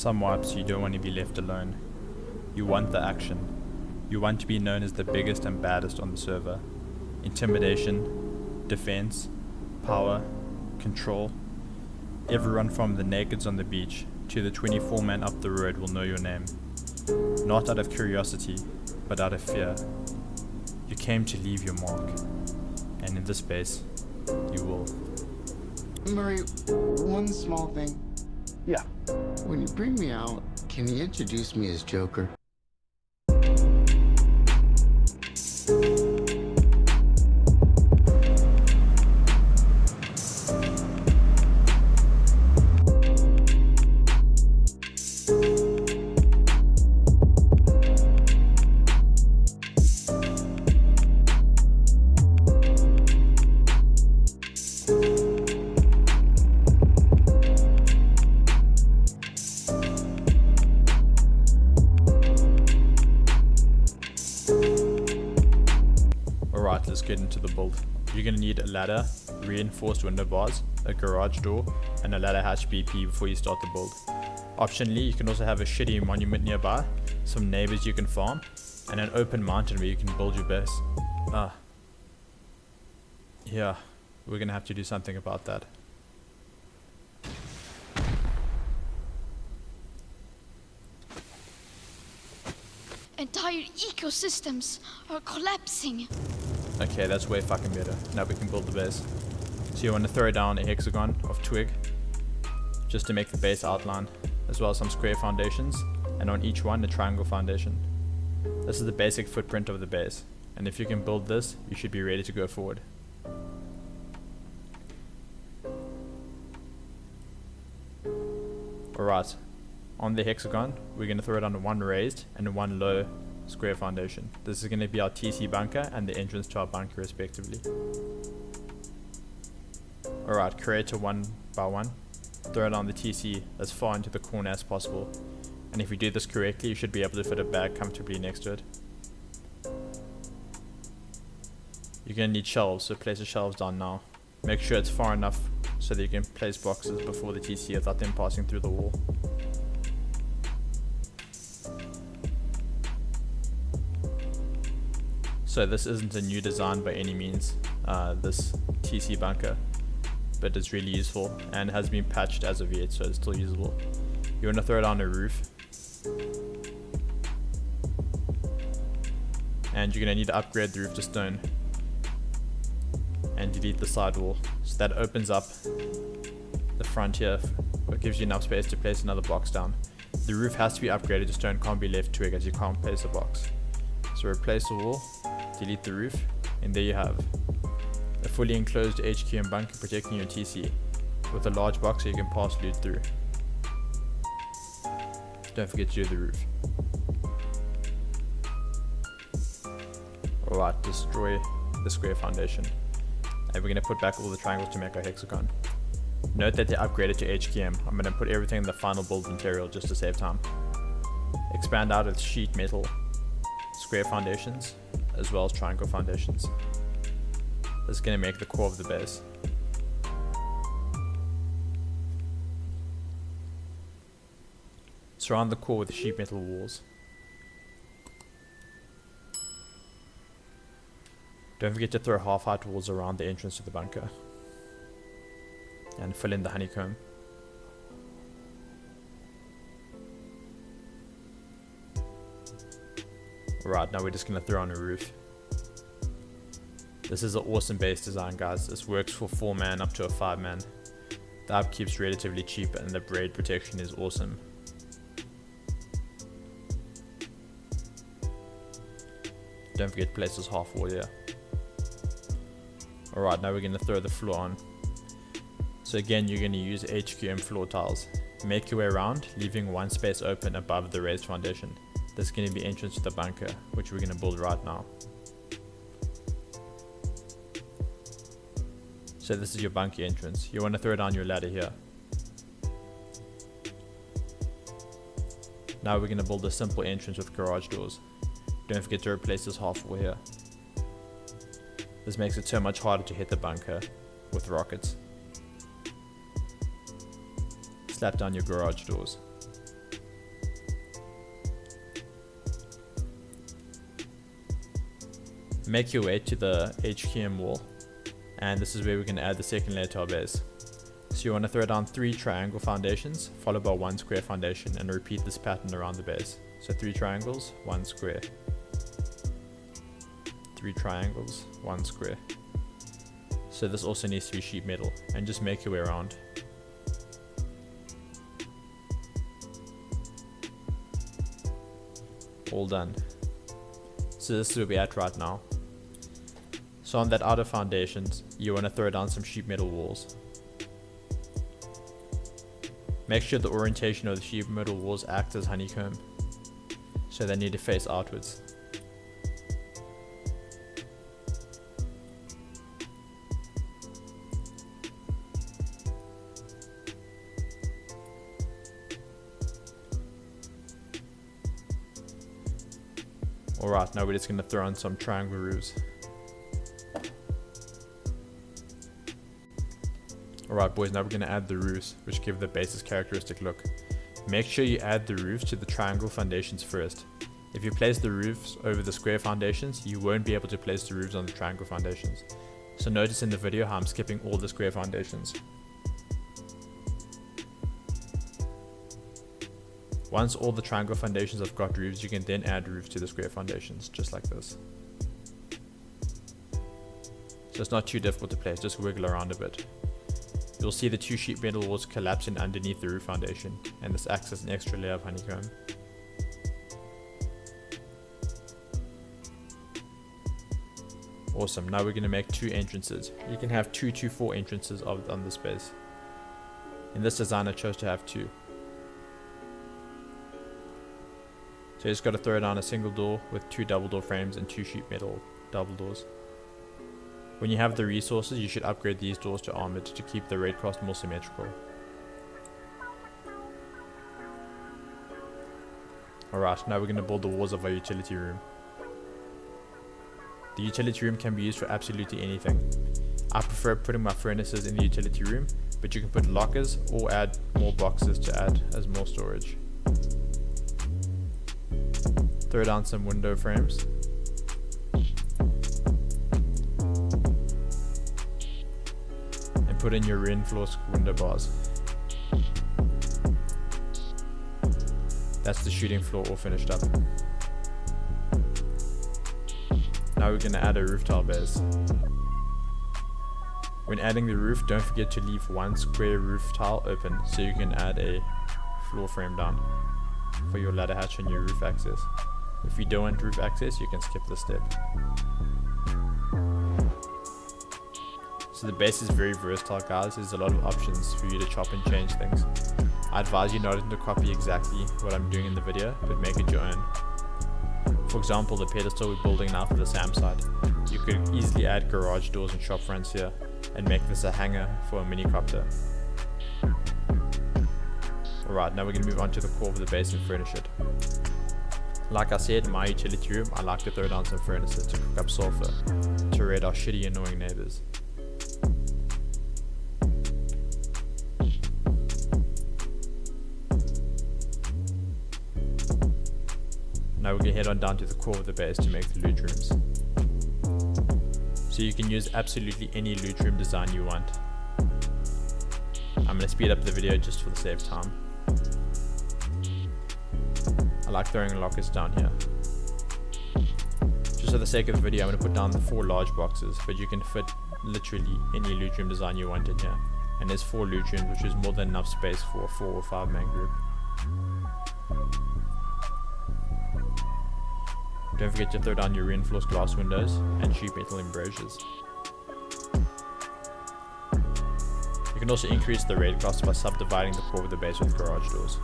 Some wipes you don't want to be left alone. You want the action. You want to be known as the biggest and baddest on the server. Intimidation, defense, power, control. Everyone from the nakeds on the beach to the 24 men up the road will know your name. Not out of curiosity, but out of fear. You came to leave your mark. And in this space, you will. Murray, one small thing. Yeah. When you bring me out, can you introduce me as Joker? Alright, let's get into the build. You're going to need a ladder, reinforced window bars, a garage door, and a ladder hatch BP before you start the build. Optionally, you can also have a shitty monument nearby, some neighbors you can farm, and an open mountain where you can build your base. Yeah, we're going to have to do something about that. Entire ecosystems are collapsing. Okay, that's way fucking better. Now we can build the base. So you want to throw down a hexagon of twig, just to make the base outline, as well as some square foundations, and on each one a triangle foundation. This is the basic footprint of the base, and if you can build this, you should be ready to go forward. Alright, on the hexagon, we're going to throw down one raised and one low square foundation. This is going to be our TC bunker and the entrance to our bunker respectively. Alright, create a 1 by 1. Throw down the TC as far into the corner as possible. And if you do this correctly, you should be able to fit a bag comfortably next to it. You're going to need shelves, so place the shelves down now. Make sure it's far enough so that you can place boxes before the TC without them passing through the wall. So this isn't a new design by any means, this TC bunker, but it's really useful and has been patched as of yet, so it's still usable. You want to throw it on a roof, and you're going to need to upgrade the roof to stone and delete the side wall. So that opens up the front here, it gives you enough space to place another box down. The roof has to be upgraded to stone, can't be left twig as you can't place a box. So replace the wall, delete the roof, and there you have a fully enclosed HQM bunker protecting your TC with a large box so you can pass loot through. Don't forget to do the roof. Alright, destroy the square foundation. And we're going to put back all the triangles to make our hexagon. Note that they upgraded to HQM. I'm going to put everything in the final build material just to save time. Expand out with sheet metal, square foundations, as well as triangle foundations. This is going to make the core of the base. Surround the core with sheet metal walls. Don't forget to throw half-height walls around the entrance to the bunker. And fill in the honeycomb. Right, now we're just going to throw on a roof. This is an awesome base design, guys. This works for 4 man up to a 5 man. The upkeep's relatively cheap and the braid protection is awesome. Don't forget to place this half wall here. Alright, now we're going to throw the floor on. So again, you're going to use HQM floor tiles. Make your way around, leaving one space open above the raised foundation. This is going to be entrance to the bunker, which we're going to build right now. So this is your bunker entrance. You want to throw down your ladder here. Now we're going to build a simple entrance with garage doors. Don't forget to replace this half wall here. This makes it so much harder to hit the bunker with rockets. Slap down your garage doors. Make your way to the HQM wall, and this is where we're going to add the second layer to our base. So you want to throw down 3 triangle foundations followed by 1 square foundation, and repeat this pattern around the base. So 3 triangles, 1 square. 3 triangles, 1 square. So this also needs to be sheet metal, and just make your way around. All done. So this is where we're at right now. So on that outer foundations, you want to throw down some sheet metal walls. Make sure the orientation of the sheet metal walls acts as honeycomb, so they need to face outwards. Alright, now we're just going to throw on some triangle roofs. Alright boys, now we're going to add the roofs, which give the base's characteristic look. Make sure you add the roofs to the triangle foundations first. If you place the roofs over the square foundations, you won't be able to place the roofs on the triangle foundations. So notice in the video how I'm skipping all the square foundations. Once all the triangle foundations have got roofs, you can then add roofs to the square foundations, just like this. So it's not too difficult to place, just wiggle around a bit. You'll see the 2 sheet metal walls collapse in underneath the roof foundation, and this acts as an extra layer of honeycomb. Awesome, now we're going to make 2 entrances. You can have 2 to 4 entrances on this base. In this design I chose to have 2. So you just got to throw down a single door with 2 double door frames and 2 sheet metal double doors. When you have the resources, you should upgrade these doors to armored to keep the raid cost more symmetrical. Alright, now we're going to build the walls of our utility room. The utility room can be used for absolutely anything. I prefer putting my furnaces in the utility room, but you can put lockers or add more boxes to add as more storage. Throw down some window frames. And put in your reinforced window bars. That's the shooting floor all finished up. Now we're going to add a roof tile base. When adding the roof, don't forget to leave 1 square roof tile open so you can add a floor frame down for your ladder hatch and your roof access. If you don't want roof access, you can skip this step. So the base is very versatile guys, there's a lot of options for you to chop and change things. I advise you not to copy exactly what I'm doing in the video, but make it your own. For example, the pedestal we're building now for the SAM side. You could easily add garage doors and shop fronts here, and make this a hangar for a minicopter. Alright, now we're going to move on to the core of the base and furnish it. Like I said, in my utility room, I like to throw down some furnaces to cook up sulfur, to raid our shitty annoying neighbors. Now we're going to head on down to the core of the base to make the loot rooms. So you can use absolutely any loot room design you want. I'm going to speed up the video just for the sake of time. I like throwing lockers down here. Just for the sake of the video, I'm going to put down the 4 large boxes, but you can fit literally any loot room design you want in here. And there's 4 loot rooms, which is more than enough space for a 4 or 5 man group. Don't forget to throw down your reinforced glass windows and sheet metal embrasures. You can also increase the raid cost by subdividing the core of the base with garage doors.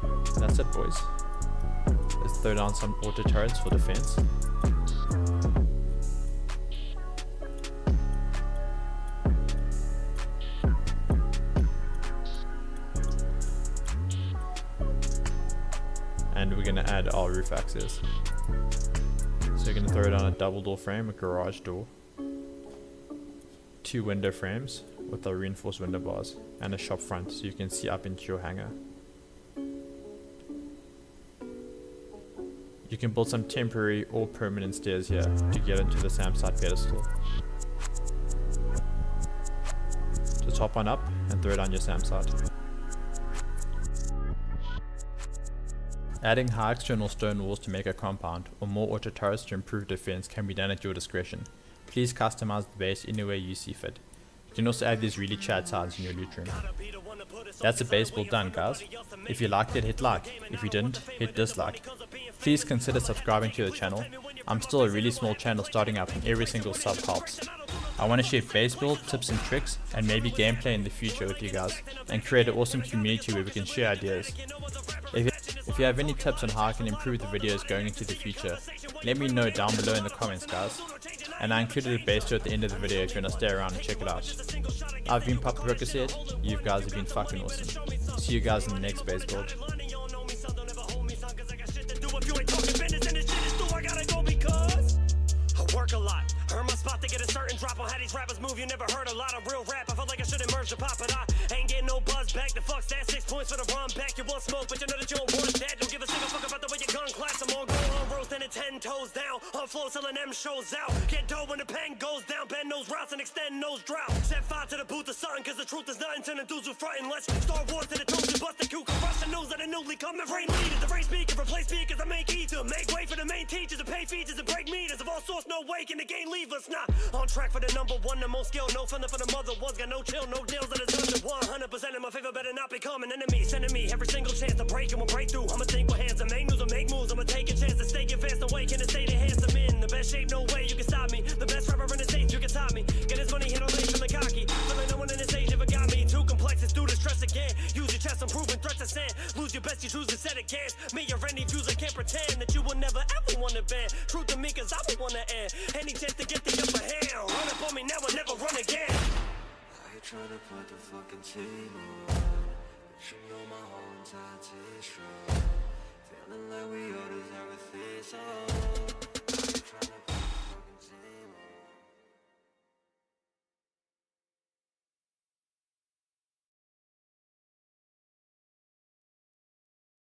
And that's it boys. Let's throw down some auto turrets for defense. And we're going to add our roof access. So you're going to throw down a double door frame, a garage door, 2 window frames with our reinforced window bars, and a shop front so you can see up into your hangar. You can build some temporary or permanent stairs here to get into the SAM site pedestal. Just hop on up and throw down your SAM site. Adding high external stone walls to make a compound or more auto turrets to improve defense can be done at your discretion. Please customize the base any way you see fit. You can also add these really Chad sides in your loot room. That's the base build done, guys. If you liked it, hit like. If you didn't, hit dislike. Please consider subscribing to the channel. I'm still a really small channel starting up and every single sub helps. I want to share base build, tips and tricks, and maybe gameplay in the future with you guys, and create an awesome community where we can share ideas. If you have any tips on how I can improve the videos going into the future, let me know down below in the comments, guys. And I included a base tour at the end of the video if you want to stay around and check it out. I've been Papa Percocet, you guys have been fucking awesome. See you guys in the next base build. Work a lot, earn my spot to get a certain drop on how these rappers move. You never heard a lot of real rap. I felt like I should emerge the pop, but I ain't getting no buzz back. The fuck's that? 6 points for the run back. You want smoke, but you know that you don't want that. Don't give a single fuck about the way your gun class. I'm on go on roasting it 10 toes down. On flow selling them shows out. Get dough when the pen goes down. Bend those routes and extend those droughts. Set fire to the booth of sun, cause the truth is nothing. Turning dudes who frontin'. Let's Star Wars to the toes and bust the coup. Crush the nose of the newly coming rain leaders. The race speaker, replace speakers. I make either. Make way for the main teachers to pay features and break meters of all sorts. No way can the game leave us. Not on track for the number one, the most skill. No fun for the mother ones. Got no chill, no deals that is under 100% in my favor. Better not become an enemy. Sending me every single chance to break and we'll break through. I'ma think with hands and make news and make moves. I'ma take a chance to stay advanced away. Can it stay the handsome in the best shape? No way you can stop me. The best rapper in the States, you can top me. Get his money, hit on lace from the cocky. Feel like no one in the stage ever got me. Too complex, it's due to stress again. Use your chest, I'm proving threats to stand. Lose your best, you choose to set it cans. Me or any views, I can't pretend that you will never ever want to ban. Truth to me, cause I would wanna end. Any chance to get the upper hand. Run up on me now and never run again. I ain't tryna put the fucking team on, but you know my whole entire team's strong. Feeling like we all deserve a thing, so I ain't tryna